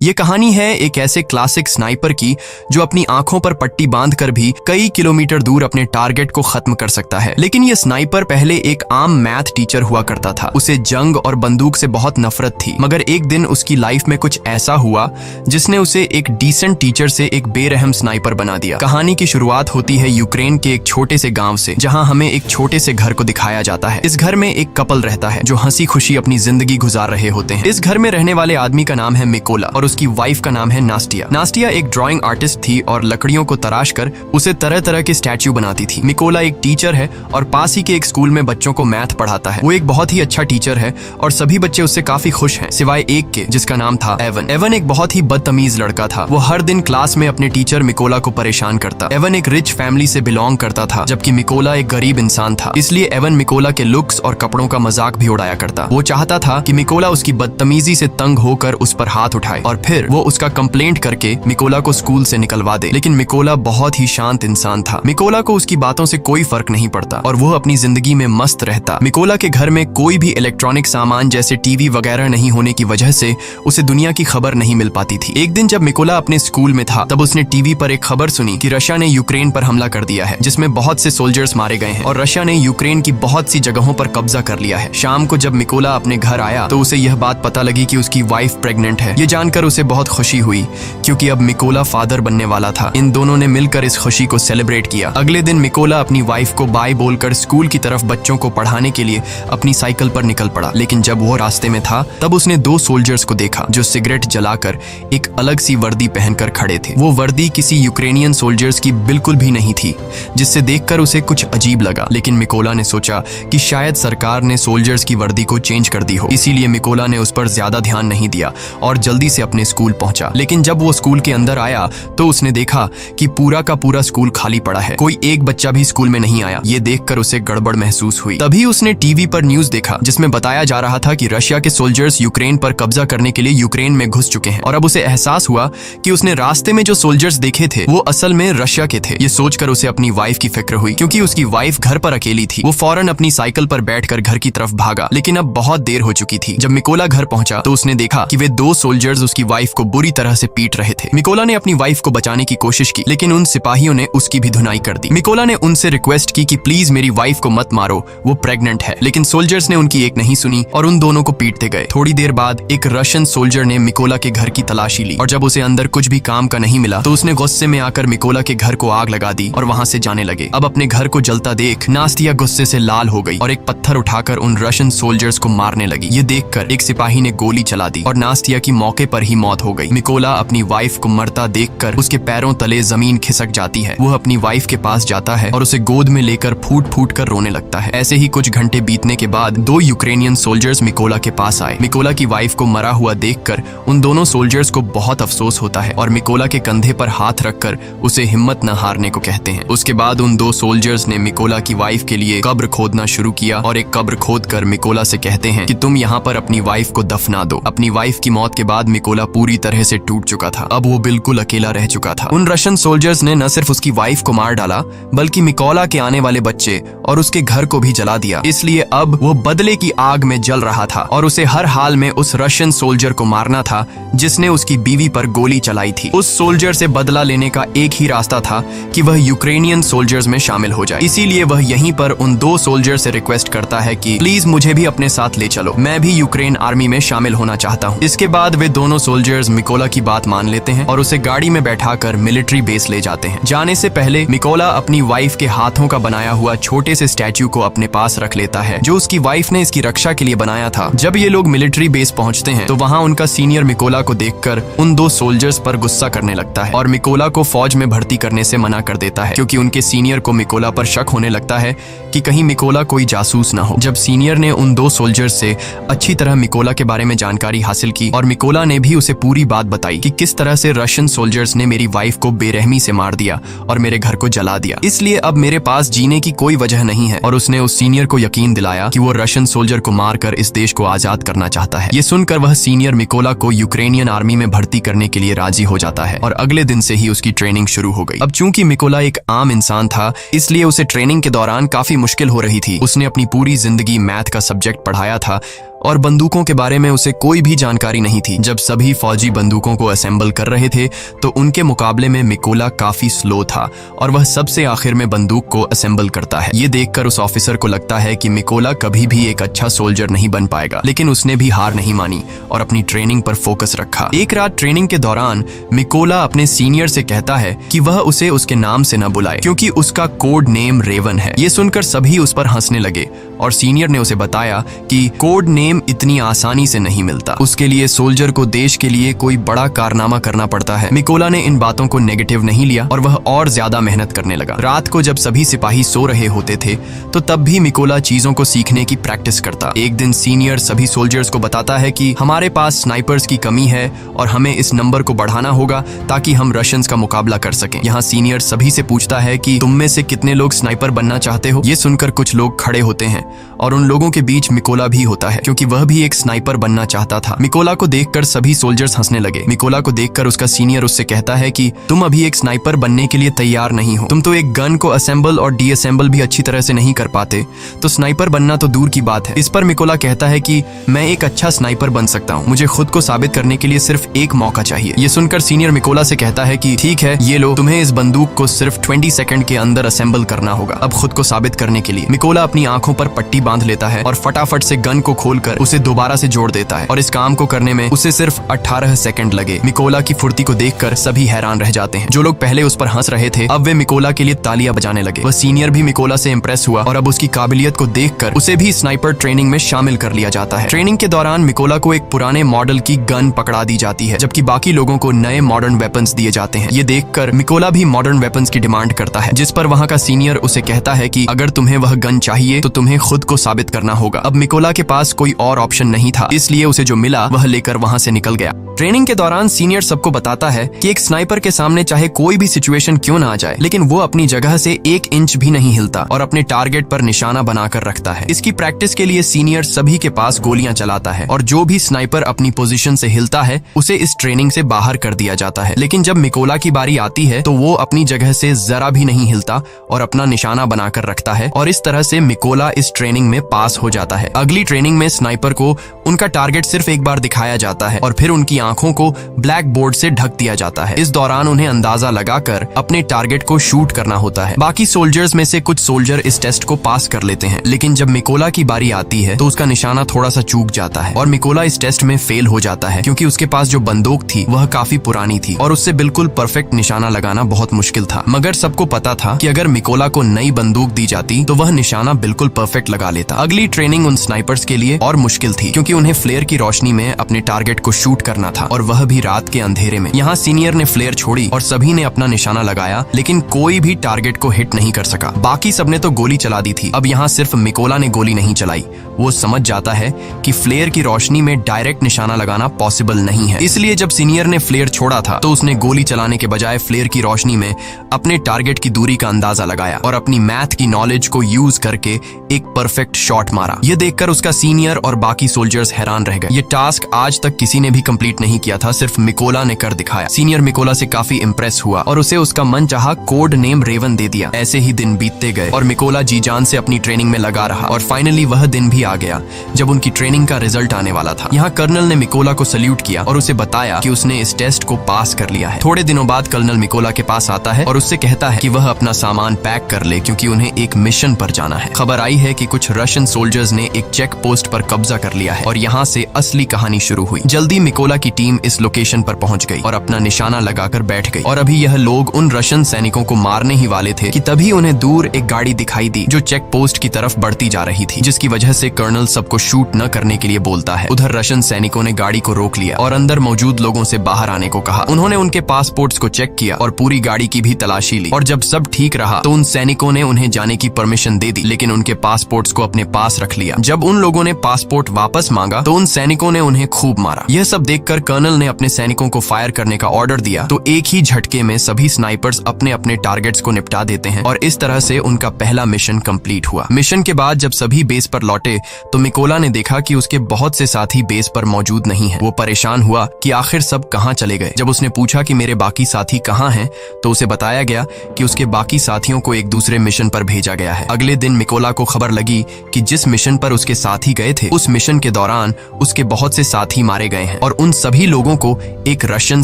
ये कहानी है एक ऐसे क्लासिक स्नाइपर की जो अपनी आंखों पर पट्टी बांधकर भी कई किलोमीटर दूर अपने टारगेट को खत्म कर सकता है। लेकिन ये स्नाइपर पहले एक आम मैथ टीचर हुआ करता था। उसे जंग और बंदूक से बहुत नफरत थी, मगर एक दिन उसकी लाइफ में कुछ ऐसा हुआ जिसने उसे एक डिसेंट टीचर से एक बेरहम स्नाइपर बना दिया। कहानी की शुरुआत होती है यूक्रेन के एक छोटे से गांव से, जहां हमें एक छोटे से घर को दिखाया जाता है। इस घर में एक कपल रहता है जो हंसी खुशी अपनी जिंदगी गुजार रहे होते हैं। इस घर में रहने वाले आदमी का नाम है मिकोला और उसकी वाइफ का नाम है नास्टिया। नास्टिया एक ड्राइंग आर्टिस्ट थी और लकड़ियों को तराश कर उसे तरह तरह के स्टैच्यू बनाती थी। मिकोला एक टीचर है और पास ही के एक स्कूल में बच्चों को मैथ पढ़ाता है। वो एक बहुत ही अच्छा टीचर है और सभी बच्चे उससे काफी खुश हैं, सिवाय एक के जिसका नाम था एवन। एवन एक बहुत ही बदतमीज लड़का था। वो हर दिन क्लास में अपने टीचर मिकोला को परेशान करता। एवन एक रिच फैमिली से बिलोंग करता था, जबकि मिकोला एक गरीब इंसान था। इसलिए एवन मिकोला के लुक्स और कपड़ों का मजाक भी उड़ाया करता। वो चाहता था कि मिकोला उसकी बदतमीजी से तंग होकर उस पर हाथ उठाए और फिर वो उसका कंप्लेंट करके मिकोला को स्कूल से निकलवा दे। लेकिन मिकोला बहुत ही शांत इंसान था। मिकोला को उसकी बातों से कोई फर्क नहीं पड़ता और वो अपनी जिंदगी में मस्त रहता। मिकोला के घर में कोई भी इलेक्ट्रॉनिक सामान जैसे टीवी वगैरह नहीं होने की वजह से उसे दुनिया की खबर नहीं मिल पाती थी। एक दिन जब मिकोला अपने स्कूल में था, तब उसने टीवी पर एक खबर सुनी कि रशिया ने यूक्रेन पर हमला कर दिया है, जिसमें बहुत से सोल्जर्स मारे गए हैं और रशिया ने यूक्रेन की बहुत सी जगहों पर कब्जा कर लिया है। शाम को जब मिकोला अपने घर आया तो उसे यह बात पता लगी कि उसकी वाइफ प्रेग्नेंट है। ये जानकर उसे बहुत खुशी हुई क्योंकि अब मिकोला फादर बनने वाला था। इन दोनों ने मिलकर इस खुशी को सेलिब्रेट किया। अगले दिन मिकोला अपनी वाइफ को बाय बोलकर स्कूल की तरफ बच्चों को पढ़ाने के लिए अपनी साइकिल पर निकल पड़ा। लेकिन जब वो रास्ते में था तब उसने दो सोल्जर्स को देखा जो सिगरेट जलाकर एक अलग सी वर्दी पहनकर खड़े थे। वो वर्दी किसी यूक्रेनियन सोल्जर्स की बिल्कुल भी नहीं थी, जिससे देखकर उसे कुछ अजीब लगा। लेकिन मिकोला ने सोचा कि शायद सरकार ने सोल्जर्स की वर्दी को चेंज कर दी हो, इसीलिए मिकोला ने उस पर ज्यादा ध्यान नहीं दिया और जल्दी से अपने स्कूल पहुंचा। लेकिन जब वो स्कूल के अंदर आया तो उसने देखा कि पूरा का पूरा स्कूल खाली पड़ा है। कोई एक बच्चा भी स्कूल में नहीं आया। ये देखकर उसे गड़बड़ महसूस हुई। तभी उसने टीवी पर न्यूज देखा जिसमें बताया जा रहा था कि रशिया के सोल्जर्स यूक्रेन पर कब्जा करने के लिए यूक्रेन में घुस चुके हैं। और अब उसे एहसास हुआ कि उसने रास्ते में जो सोल्जर्स देखे थे वो असल में रशिया के थे। ये सोचकर उसे अपनी वाइफ की फिक्र हुई, क्योंकि उसकी वाइफ घर पर अकेली थी। वो फौरन अपनी साइकिल पर बैठकर घर की तरफ भागा, लेकिन अब बहुत देर हो चुकी थी। जब मिकोला घर पहुंचा तो उसने देखा कि वे दो सोल्जर्स उसकी वाइफ को बुरी तरह से पीट रहे थे। मिकोला ने अपनी वाइफ को बचाने की कोशिश की, लेकिन उन सिपाहियों ने उसकी भी धुनाई कर दी। मिकोला ने उनसे रिक्वेस्ट की कि प्लीज मेरी वाइफ को मत मारो, वो प्रेग्नेंट है। लेकिन सोल्जर्स ने उनकी एक नहीं सुनी और उन दोनों को पीटते गए। थोड़ी देर बाद एक रशियन सोल्जर ने मिकोला के घर की तलाशी ली और जब उसे अंदर कुछ भी काम का नहीं मिला तो उसने गुस्से में आकर मिकोला के घर को आग लगा दी और वहां से जाने लगे। अब अपने घर को जलता देख नास्टिया गुस्से से लाल हो गई और एक पत्थर उठाकर उन रशियन सोल्जर्स को मारने लगी। ये देखकर एक सिपाही ने गोली चला दी और नास्टिया की मौके पर ही मौत हो गई। मिकोला अपनी वाइफ को मरता देखकर उसके पैरों तले जमीन खिसक जाती है। वो अपनी वाइफ के पास जाता है और उसे गोद में लेकर फूट फूट कर रोने लगता है। ऐसे ही कुछ घंटे बीतने के बाद दो यूक्रेनियन सोल्जर्स मिकोला के पास आए। मिकोला की वाइफ को मरा हुआ देखकर उन दोनों सोल्जर्स को बहुत अफसोस होता है और मिकोला के कंधे पर हाथ रखकर उसे हिम्मत न हारने को कहते हैं। उसके बाद उन दो सोल्जर्स ने मिकोला की वाइफ के लिए कब्र खोदना शुरू किया और एक कब्र खोदकर मिकोला से कहते हैं कि तुम यहाँ पर अपनी वाइफ को दफना दो। अपनी वाइफ की मौत के बाद मिकोला पूरी तरह से टूट चुका था। अब वो बिल्कुल अकेला रह चुका था। उन रशियन सोल्जर्स ने न सिर्फ उसकी वाइफ को मार डाला बल्कि मिकोला के आने वाले बच्चे और उसके घर को भी जला दिया। इसलिए अब वो बदले की आग में जल रहा था और उसे हर हाल में उस रशियन सोल्जर को मारना था जिसने उसकी बीवी पर गोली चलाई थी। उस सोल्जर से बदला लेने का एक ही रास्ता था कि वह यूक्रेनियन सोल्जर्स में शामिल हो जाए। इसीलिए वह यहीं पर उन दो सोल्जर से रिक्वेस्ट करता है कि प्लीज मुझे भी अपने साथ ले चलो, मैं भी यूक्रेन आर्मी में शामिल होना चाहता हूँ। इसके बाद वे दोनों सोल्जर्स मिकोला की बात मान लेते हैं और उसे गाड़ी में बैठाकर मिलिट्री बेस ले जाते हैं। जाने से पहले मिकोला अपनी वाइफ के हाथों का बनाया हुआ छोटे से स्टैच्यू को अपने पास रख लेता है जो उसकी वाइफ ने इसकी रक्षा के लिए बनाया था। जब ये लोग मिलिट्री बेस पहुंचते हैं तो वहां उनका सीनियर मिकोला को देखकर उन दो सोल्जर्स पर गुस्सा करने लगता है और मिकोला को फौज में भर्ती करने से मना कर देता है, क्योंकि उनके सीनियर को मिकोला पर शक होने लगता है कि कहीं मिकोला कोई जासूस ना हो। जब सीनियर ने उन दो सोल्जर्स से अच्छी तरह मिकोला के बारे में जानकारी हासिल की और मिकोला ने भी उसे पूरी बात बताई कि किस तरह से रशियन सोल्जर्स ने मेरी वाइफ को बेरहमी से मार दिया और मेरे घर को जला दिया, इसलिए अब मेरे पास जीने की कोई वजह नहीं है। और उसने उस सीनियर को यकीन दिलाया कि वो रशियन सोल्जर को मारकर इस देश को आजाद करना चाहता है। ये सुनकर वह सीनियर मिकोला को यूक्रेनियन आर्मी में भर्ती करने के लिए राजी हो जाता है और अगले दिन से ही उसकी ट्रेनिंग शुरू हो गई। अब चूंकि मिकोला एक आम इंसान था, इसलिए उसे ट्रेनिंग के दौरान काफी मुश्किल हो रही थी। उसने अपनी पूरी जिंदगी मैथ का सब्जेक्ट पढ़ाया था और बंदूकों के बारे में उसे कोई भी जानकारी नहीं थी। जब सभी फौजी बंदूकों को असेंबल कर रहे थे तो उनके मुकाबले में मिकोला काफी स्लो था और वह सबसे आखिर में बंदूक को असेंबल करता है। ये देखकर उस ऑफिसर को लगता है कि मिकोला कभी भी एक अच्छा सोल्जर नहीं बन पाएगा, लेकिन उसने भी हार नहीं मानी और अपनी ट्रेनिंग पर फोकस रखा। एक रात ट्रेनिंग के दौरान मिकोला अपने सीनियर से कहता है कि वह उसे उसके नाम से न बुलाए क्योंकि उसका कोड नेम रेवन है। ये सुनकर सभी उस पर हंसने लगे और सीनियर ने उसे बताया कि कोड नेम इतनी आसानी से नहीं मिलता, उसके लिए सोल्जर को देश के लिए कोई बड़ा कारनामा करना पड़ता है। मिकोला ने इन बातों को नेगेटिव नहीं लिया और वह और ज्यादा मेहनत करने लगा। रात को जब सभी सिपाही सो रहे होते थे तो तब भी मिकोला चीजों को सीखने की प्रैक्टिस करता। एक दिन सीनियर सभी सोल्जर्स को बताता है कि हमारे पास स्नाइपर्स की कमी है और हमें इस नंबर को बढ़ाना होगा ताकि हम रशियंस का मुकाबला कर सकें। यहाँ सीनियर सभी से पूछता है कि तुम में से कितने लोग स्नाइपर बनना चाहते हो। ये सुनकर कुछ लोग खड़े होते हैं और उन लोगों के बीच मिकोला भी होता है क्योंकि वह भी एक स्नाइपर बनना चाहता था। मिकोला को देखकर सभी सोल्जर्स हंसने लगे। मिकोला को देखकर उसका सीनियर उससे कहता है कि तुम अभी एक स्नाइपर बनने के लिए तैयार नहीं हो, तुम तो एक गन को असेंबल और डीअसेंबल भी अच्छी तरह से नहीं कर पाते, तो स्नाइपर बनना तो दूर की बात है। इस पर मिकोला कहता है कि मैं एक अच्छा स्नाइपर बन सकता हूँ, मुझे खुद को साबित करने के लिए सिर्फ एक मौका चाहिए। ये सुनकर सीनियर मिकोला से कहता है कि ठीक है, ये लो, तुम्हें इस बंदूक को सिर्फ 20 सेकंड के अंदर असेंबल करना होगा। अब खुद को साबित करने के लिए मिकोला अपनी आंखों पर पट्टी बांध लेता है और फटाफट से गन को खोलकर उसे दोबारा से जोड़ देता है और इस काम को करने में उसे सिर्फ 18 सेकंड लगे। मिकोला की फुर्ती को देखकर सभी हैरान रह जाते हैं। जो लोग पहले उस पर हंस रहे थे अब वे मिकोला के लिए तालियां बजाने लगे। वह सीनियर भी मिकोला से इंप्रेस हुआ और अब उसकी काबिलियत को देखकर उसे भी स्नाइपर ट्रेनिंग में शामिल कर लिया जाता है। ट्रेनिंग के दौरान मिकोला को एक पुराने मॉडल की गन पकड़ा दी जाती है जबकि बाकी लोगों को नए मॉडर्न वेपन्स दिए जाते हैं। ये देखकर मिकोला भी मॉडर्न वेपन्स की डिमांड करता है, जिस पर वहाँ का सीनियर उसे कहता है कि अगर तुम्हें वह गन चाहिए तो तुम्हें खुद को साबित करना होगा। अब मिकोला के पास कोई और ऑप्शन नहीं था, इसलिए उसे जो मिला वह लेकर वहाँ से निकल गया। ट्रेनिंग के दौरान सीनियर सबको बताता है कि एक स्नाइपर के सामने चाहे कोई भी सिचुएशन क्यों ना आ जाए, लेकिन वो अपनी जगह से 1 इंच भी नहीं हिलता और अपने टारगेट पर निशाना बनाकर रखता है। इसकी प्रैक्टिस के लिए सीनियर सभी के पास गोलियां चलाता है और जो भी स्नाइपर अपनी पोजीशन से हिलता है उसे इस ट्रेनिंग से बाहर कर दिया जाता है। लेकिन जब मिकोला की बारी आती है तो वो अपनी जगह से जरा भी नहीं हिलता और अपना निशाना बनाकर रखता है और इस तरह से मिकोला इस ट्रेनिंग में पास हो जाता है। अगली ट्रेनिंग में स्नाइपर को उनका टारगेट सिर्फ एक बार दिखाया जाता है और फिर उनकी आंखों को ब्लैक बोर्ड से ढक दिया जाता है। इस दौरान उन्हें अंदाजा लगाकर अपने टारगेट को शूट करना होता है। बाकी सोल्जर्स में से कुछ सोल्जर इस टेस्ट को पास कर लेते हैं, लेकिन जब मिकोला की बारी आती है तो उसका निशाना थोड़ा सा चूक जाता है और मिकोला इस टेस्ट में फेल हो जाता है क्योंकि उसके पास जो बंदूक थी वह काफी पुरानी थी और उससे बिल्कुल परफेक्ट निशाना लगाना बहुत मुश्किल था। मगर सबको पता था कि अगर मिकोला को नई बंदूक दी जाती तो वह निशाना बिल्कुल परफेक्ट लगा लेता। अगली ट्रेनिंग उन स्नाइपर्स के लिए और मुश्किल थी क्योंकि उन्हें फ्लेयर की रोशनी में अपने टारगेट को शूट करना था और वह भी रात के अंधेरे में। यहाँ सीनियर ने फ्लेयर छोड़ी और सभी ने अपना निशाना लगाया, लेकिन कोई भी टारगेट को हिट नहीं कर सका। बाकी सबने तो गोली चला दी थी। अब यहाँ सिर्फ मिकोला ने गोली नहीं चलाई। वो समझ जाता है कि फ्लेयर की रोशनी में डायरेक्ट निशाना लगाना पॉसिबल नहीं है, इसलिए जब सीनियर ने फ्लेयर छोड़ा था तो उसने गोली चलाने के बजाय फ्लेयर की रोशनी में अपने टारगेट की दूरी का अंदाजा लगाया और अपनी मैथ की नॉलेज को यूज करके एक परफेक्ट शॉट मारा। यह देखकर उसका सीनियर और बाकी सोल्जर्स हैरान रह गए। ये टास्क आज तक किसी ने भी कंप्लीट नहीं किया था, सिर्फ मिकोला ने कर दिखाया। सीनियर मिकोला से काफी इंप्रेस हुआ और उसे उसका मन चाहा कोड नेम रेवन दे दिया। ऐसे ही दिन बीतते गए और मिकोला जी जान से अपनी ट्रेनिंग में लगा रहा और फाइनली वह दिन भी आ गया जब उनकी ट्रेनिंग का रिजल्ट आने वाला था। यहाँ कर्नल ने मिकोला को सल्यूट किया और उसे बताया कि उसने इस टेस्ट को पास कर लिया है। थोड़े दिनों बाद कर्नल मिकोला के पास आता है और उससे कहता है कि वह अपना सामान पैक कर ले क्योंकि उन्हें एक मिशन पर जाना है। खबर आई है कि कुछ रशियन सोल्जर्स ने एक चेक पोस्ट पर कब्जा कर लिया है और यहाँ से असली कहानी शुरू हुई। जल्दी मिकोला की टीम इस लोकेशन पर पहुंच गई और अपना निशाना लगाकर बैठ गई और अभी यह लोग उन रशियन सैनिकों को मारने ही वाले थे कि तभी उन्हें दूर एक गाड़ी दिखाई दी जो चेक पोस्ट की तरफ बढ़ती जा रही थी, जिसकी वजह से कर्नल सबको शूट न करने के लिए बोलता है। उधर रशियन सैनिकों ने गाड़ी को रोक लिया और अंदर मौजूद लोगों से बाहर आने को कहा। उन्होंने उनके पासपोर्ट्स को चेक किया और पूरी गाड़ी की भी तलाशी ली और जब सब ठीक रहा तो उन सैनिकों ने उन्हें जाने की परमिशन दे दी, लेकिन उनके पासपोर्ट्स को अपने पास रख लिया। जब उन लोगों ने पासपोर्ट वापस मांगा तो उन सैनिकों ने उन्हें खूब मारा। यह सब देखकर कर्नल ने अपने सैनिकों को फायर करने का ऑर्डर दिया तो एक ही झटके में सभी स्नाइपर्स अपने अपने टारगेट्स को निपटा देते हैं और इस तरह से उनका पहला मिशन कंप्लीट हुआ। मिशन के बाद जब सभी बेस पर लौटे तो मिकोला ने देखा कि उसके बहुत से साथी बेस पर मौजूद नहीं हैं। वो परेशान हुआ कि आखिर सब कहां चले गए। जब उसने पूछा कि मेरे बाकी साथी कहां हैं तो उसे बताया गया कि उसके बाकी साथियों को एक दूसरे मिशन पर भेजा गया है। अगले दिन मिकोला को खबर लगी कि जिस मिशन पर उसके साथी गए थे उस मिशन के दौरान उसके बहुत से साथी मारे गए हैं और उन सभी लोगों को एक रशियन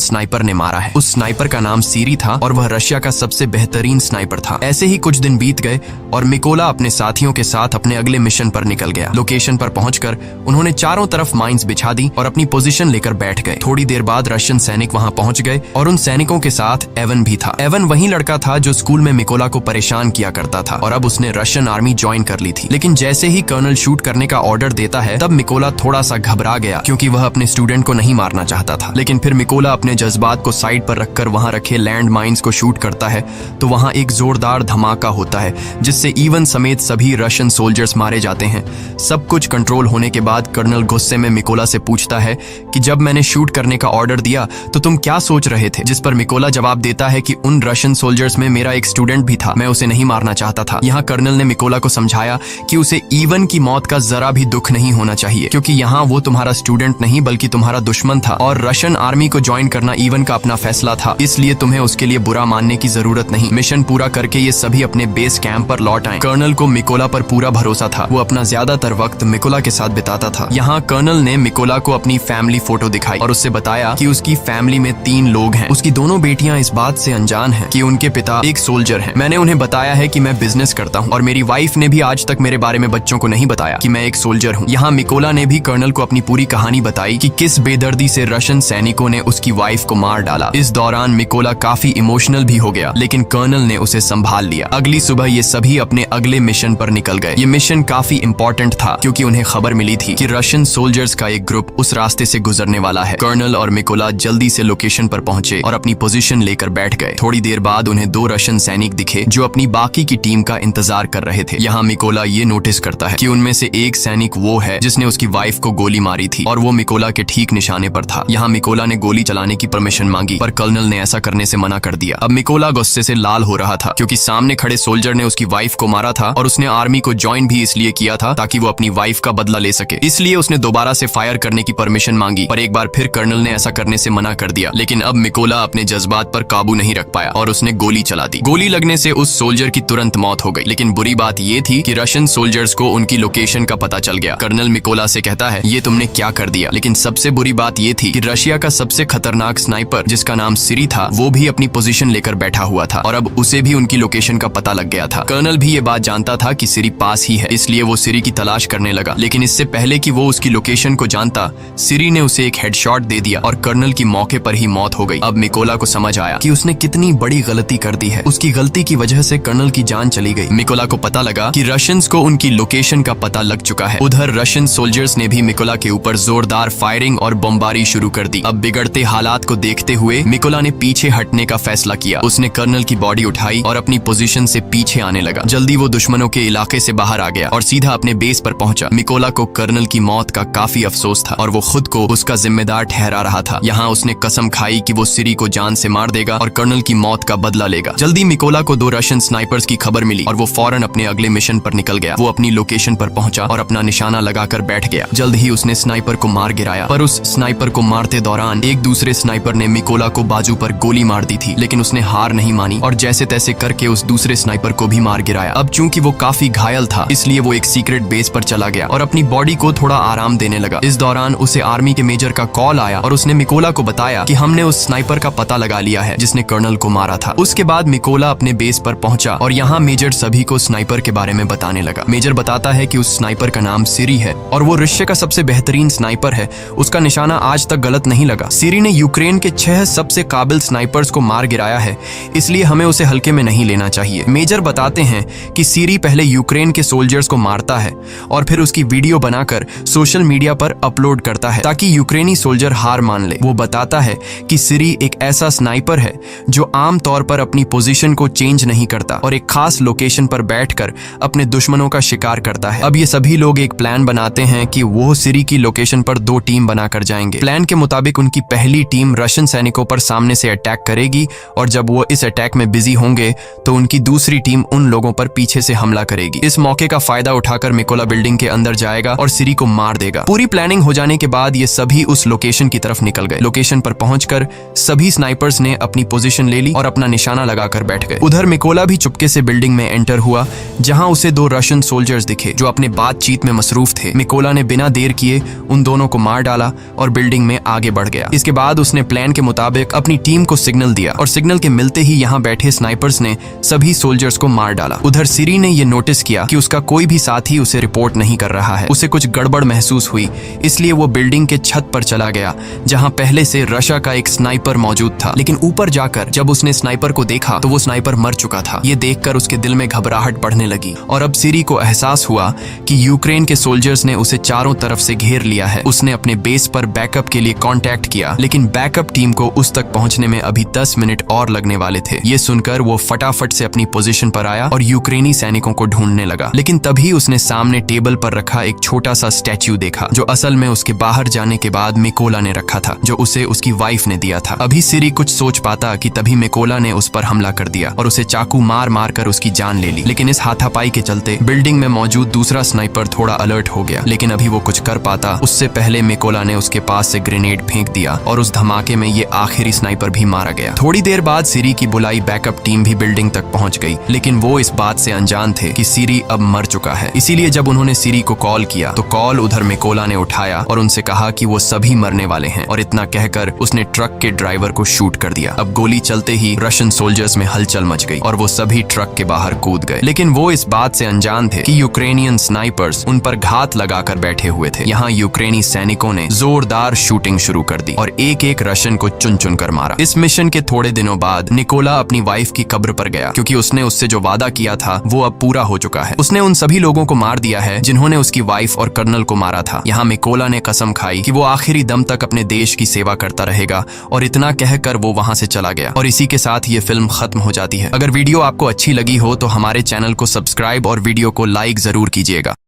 स्नाइपर ने मारा है। उस स्नाइपर का नाम सीरी था और वह रशिया का सबसे बेहतरीन स्नाइपर था। ऐसे ही कुछ दिन बीत गए और मिकोला अपने साथियों के साथ अपने अगले मिशन पर निकल गया। लोकेशन पर पहुंचकर उन्होंने चारों तरफ माइंस बिछा दी और अपनी पोजीशन लेकर बैठ गए। थोड़ी देर बाद रशियन सैनिक वहां पहुंच गए और उन सैनिकों के साथ एवन भी था। एवन वही लड़का था जो स्कूल में मिकोला को परेशान किया करता था और अब उसने रशियन आर्मी ज्वाइन कर ली थी। लेकिन जैसे ही कर्नल शूट करने का ऑर्डर देता है तब मिकोला थोड़ा सा घबरा गया क्योंकि वह अपने स्टूडेंट को नहीं मारना चाहता था। लेकिन फिर मिकोला अपने जज्बात को साइड पर रखकर वहां रखे लैंड माइंस को शूट करता है तो वहां एक जोरदार धमाका होता है जिससे इवन समेत सभी रशियन सोल्जर्स मारे जाते हैं। सब कुछ कंट्रोल होने के बाद कर्नल गुस्से में मिकोला से पूछता है कि जब मैंने शूट करने का ऑर्डर दिया तो तुम क्या सोच रहे थे, जिस पर मिकोला जवाब देता है कि उन रशियन सोल्जर्स में मेरा एक स्टूडेंट भी था, मैं उसे नहीं मारना चाहता था। यहाँ कर्नल ने मिकोला को समझाया कि उसे इवन की मौत का जरा भी दुख नहीं होना चाहिए क्योंकि यहाँ वो तुम्हारा स्टूडेंट नहीं बल्कि तुम्हारा दुश्मन था और रशियन आर्मी को ज्वाइन करना इवन का अपना फैसला था, इसलिए तुम्हें उसके लिए बुरा मानने की जरूरत नहीं। मिशन पूरा करके ये सभी अपने बेस कैंप पर लौट आए। कर्नल को मिकोला पर पूरा भरोसा था, वो अपना ज्यादातर वक्त मिकोला के साथ बिताता था। यहाँ कर्नल ने मिकोला को अपनी फैमिली फोटो दिखाई और उससे बताया कि उसकी फैमिली में 3 लोग हैं। उसकी दोनों बेटियां इस बात से अनजान हैं कि उनके पिता एक सोल्जर हैं। मैंने उन्हें बताया है कि मैं बिजनेस करता हूँ और मेरी वाइफ ने भी आज तक मेरे बारे में बच्चों को नहीं बताया कि मैं एक सोल्जर हूँ। यहाँ मिकोला ने भी कर्नल को अपनी पूरी कहानी बताई कि किस बेदर्दी से रशियन सैनिकों ने उसकी वाइफ को मार डाला। इस दौरान मिकोला काफी इमोशनल भी हो गया लेकिन कर्नल ने उसे संभाल लिया। अगली सुबह ये सभी अपने अगले मिशन पर निकल गए। ये मिशन काफी इंपॉर्टेंट था क्योंकि उन्हें खबर मिली थी कि रशियन सोल्जर्स का एक ग्रुप उस रास्ते से गुजरने वाला है। कर्नल और मिकोला जल्दी से लोकेशन पर पहुंचे और अपनी पोजीशन लेकर बैठ गए। थोड़ी देर बाद उन्हें 2 रशियन सैनिक दिखे जो अपनी बाकी की टीम का इंतजार कर रहे थे। यहाँ मिकोला ये नोटिस करता है कि उनमें से एक सैनिक वो है जिसने उसकी वाइफ को गोली मारी थी और वो मिकोला के ठीक निशाने पर था। यहाँ मिकोला ने गोली चलाने की परमिशन मांगी पर कर्नल ने ऐसा करने से मना कर दिया। अब मिकोला गुस्से से लाल हो रहा था क्योंकि सामने खड़े सोल्जर ने उसकी वाइफ को मारा था और उसने आर्मी को ज्वाइन भी इसलिए किया था ताकि वो अपनी वाइफ का बदला ले सके। इसलिए उसने दोबारा से फायर करने की परमिशन मांगी पर एक बार फिर कर्नल ने ऐसा करने से मना कर दिया। लेकिन अब मिकोला अपने जज्बात पर काबू नहीं रख पाया और उसने गोली चला दी। गोली लगने से उस सोल्जर की तुरंत मौत हो गई। लेकिन बुरी बात ये थी कि रशियन सोल्जर्स को उनकी लोकेशन का पता चल गया। कर्नल मिकोला से कहता है ये तुमने क्या कर दिया। लेकिन सबसे बुरी बात ये थी कि रशिया का सबसे खतरनाक स्नाइपर जिसका नाम सीरी था वो भी अपनी पोजीशन लेकर बैठा हुआ था और अब उसे भी उनकी लोकेशन का पता लग गया था। कर्नल भी ये बात जानता था कि सीरी पास ही है, इसलिए वो सीरी की तलाश करने लगा। लेकिन इससे पहले कि वो उसकी लोकेशन को जानता सीरी ने उसे एक हेडशॉट दे दिया और कर्नल की मौके पर ही मौत हो गई। अब मिकोला को समझ आया कि उसने कितनी बड़ी गलती कर दी है। उसकी गलती की वजह से कर्नल की जान चली गई। मिकोला को पता लगा कि रशियंस को उनकी लोकेशन का पता लग चुका है। उधर रशियन सोल्जर्स ने भी मिकोला के ऊपर जोरदार फायरिंग और बमबारी शुरू कर दी। अब बिगड़ते हालात को देखते हुए मिकोला ने पीछे हटने का फैसला किया। उसने कर्नल की बॉडी उठाई और अपनी पोजीशन से पीछे आने लगा। जल्दी वो दुश्मनों के इलाके से बाहर आ गया और सीधा अपने बेस पर पहुंचा। मिकोला को कर्नल की मौत का काफी अफसोस था और वो खुद को उसका जिम्मेदार ठहरा रहा था। यहाँ उसने कसम खाई कि वो सीरी को जान से मार देगा और कर्नल की मौत का बदला लेगा। जल्दी मिकोला को 2 रशियन स्नाइपर्स की खबर मिली और वो फौरन अपने अगले मिशन पर निकल गया। वो अपनी लोकेशन पर पहुंचा और अपना निशाना लगाकर बैठ गया। जल्द ही उसने स्नाइपर को मार गिराया पर उस स्नाइपर को मारते दौरान एक दूसरे स्नाइपर ने मिकोला को बाजू पर गोली मार दी थी। लेकिन उसने हार नहीं मानी और जैसे तैसे करके उस दूसरे स्नाइपर को भी मार गिराया। अब चूंकि वो काफी घायल था इसलिए वो एक सीक्रेट बेस पर चला गया और अपनी बॉडी को थोड़ा आराम देने लगा। इस दौरान उसे आर्मी के मेजर का कॉल आया और उसने मिकोला को बताया कि हमने उस स्नाइपर का पता लगा लिया है जिसने कर्नल को मारा था। उसके बाद मिकोला अपने बेस पर पहुंचा और यहाँ मेजर सभी को स्नाइपर के बारे में बताने लगा। मेजर बताता है कि उस स्नाइपर का नाम सीरी है और वो रशिया का सबसे बेहतरीन स्नाइपर है। उसका निशाना आज तक गलत नहीं लगा। सीरी ने यूक्रेन के 6 सबसे काबिल स्नाइपर्स को मार गिराया है, इसलिए हमें उसे हल्के में नहीं लेना चाहिए। मेजर बताते हैं कि सीरी पहले यूक्रेन के सोल्जर्स को मारता है और फिर उसकी वीडियो बनाकर सोशल मीडिया पर अपलोड करता है ताकि यूक्रेनी सोल्जर हार मान ले। वो बताता है कि सीरी एक ऐसा स्नाइपर है जो आम तौर पर अपनी पोजीशन को चेंज नहीं करता और एक खास लोकेशन पर बैठकर अपने दुश्मनों का शिकार करता है। अब ये सभी लोग एक प्लान बनाते हैं कि वो सीरी की लोकेशन पर 2 टीम बनाकर जाएंगे। प्लान के मुताबिक उनकी पहली टीम रशियन सैनिकों पर सामने से अटैक करेगी और जब वो इस अटैक में बिजी होंगे तो उनकी दूसरी टीम उन लोगों पर पीछे से हमला करेगी। इस मौके का फायदा उठाकर मिकोला बिल्डिंग के अंदर जाएगा और सीरी को मार देगा। पूरी प्लानिंग हो जाने के बाद ये सभी उस लोकेशन की तरफ निकल गए। लोकेशन पर पहुंचकर सभी स्नाइपर्स ने अपनी पोजीशन ले ली और अपना निशाना लगाकर बैठ गए। उधर मिकोला भी चुपके से बिल्डिंग में एंटर हुआ जहां उसे 2 रशियन रशियन सोल्जर्स दिखे जो अपने बातचीत में मसरूफ थे। मिकोला ने बिना देर किए उन दोनों को मार डाला और बिल्डिंग में आगे बढ़ गया। इसके बाद उसने प्लान के मुताबिक अपनी टीम को सिग्नल दिया और सिग्नल के मिलते ही यहाँ बैठे स्नाइपर्स ने सभी सोल्जर्स को मार डाला। उधर सिरी ने यह नोटिस किया कि उसका कोई भी साथी उसे रिपोर्ट नहीं कर रहा है। उसे कुछ गड़बड़ महसूस हुई, इसलिए वो बिल्डिंग के छत पर चला गया जहाँ पहले से रशा का एक स्नाइपर मौजूद था। लेकिन ऊपर जाकर जब उसने स्नाइपर को देखा तो वो स्नाइपर मर चुका था। ये देखकर उसके दिल में घबराहट बढ़ने लगी और अब सिरी को एहसास हुआ कि यूक्रेन के सोल्जर्स ने उसे चारों तरफ से घेर लिया है। उसने अपने बेस पर बैकअप के लिए कांटेक्ट किया, लेकिन बैकअप टीम को उस तक पहुंचने में अभी 10 मिनट और लगने वाले थे। ये सुनकर वो फटाफट से अपनी पोजीशन पर आया और यूक्रेनी सैनिकों को ढूंढने लगा। लेकिन तभी उसने सामने टेबल पर रखा एक छोटा सा स्टैच्यू देखा जो असल में उसके बाहर जाने के बाद मिकोला ने रखा था, जो उसे उसकी वाइफ ने दिया था। अभी सिरी कुछ सोच पाता कि तभी मिकोला ने उस पर हमला कर दिया और उसे चाकू मार मार कर उसकी जान ले ली। लेकिन इस हाथापाई के चलते बिल्डिंग में मौजूद दूसरा स्नाइपर थोड़ा अलर्ट हो गया, लेकिन अभी वो कुछ कर पाता उससे पहले मिकोला ने उसके पास से ग्रेनेड फेंक दिया और उस धमाके में ये आखिरी स्नाइपर भी मारा गया। थोड़ी देर बाद सिरी की बुलाई बैकअप टीम भी बिल्डिंग तक पहुंच गई, लेकिन वो इस बात से अनजान थे कि सिरी अब मर चुका है। इसीलिए जब उन्होंने सिरी को कॉल किया तो कॉल उधर मिकोला ने उठाया और उनसे कहा कि वो सभी मरने वाले हैं और इतना कहकर उसने ट्रक के ड्राइवर को शूट कर दिया। अब गोली चलते ही रशियन सोल्जर्स में हलचल मच गई और वो सभी ट्रक के बाहर कूद गए। लेकिन वो इस बात से अनजान थे कि यूक्रेनियन स्नाइपर्स उन पर घात लगाकर बैठे हुए थे। यहाँ यूक्रेनी सैनिकों ने जोरदार शूटिंग शुरू कर दी और एक एक रशियन को चुन चुन कर मारा। इस मिशन के थोड़े दिनों बाद निकोला अपनी वाइफ की कब्र पर गया, क्योंकि उसने उससे जो वादा किया था वो अब पूरा हो चुका है। उसने उन सभी लोगों को मार दिया है जिन्होंने उसकी वाइफ और कर्नल को मारा था। यहाँ मिकोला ने कसम खाई कि वो आखिरी दम तक अपने देश की सेवा करता रहेगा और इतना कहकर वो वहां से चला गया। और इसी के साथ ये फिल्म खत्म हो जाती है। अगर वीडियो आपको अच्छी लगी हो तो हमारे चैनल को सब्सक्राइब और वीडियो को लाइक जरूर कीजिएगा।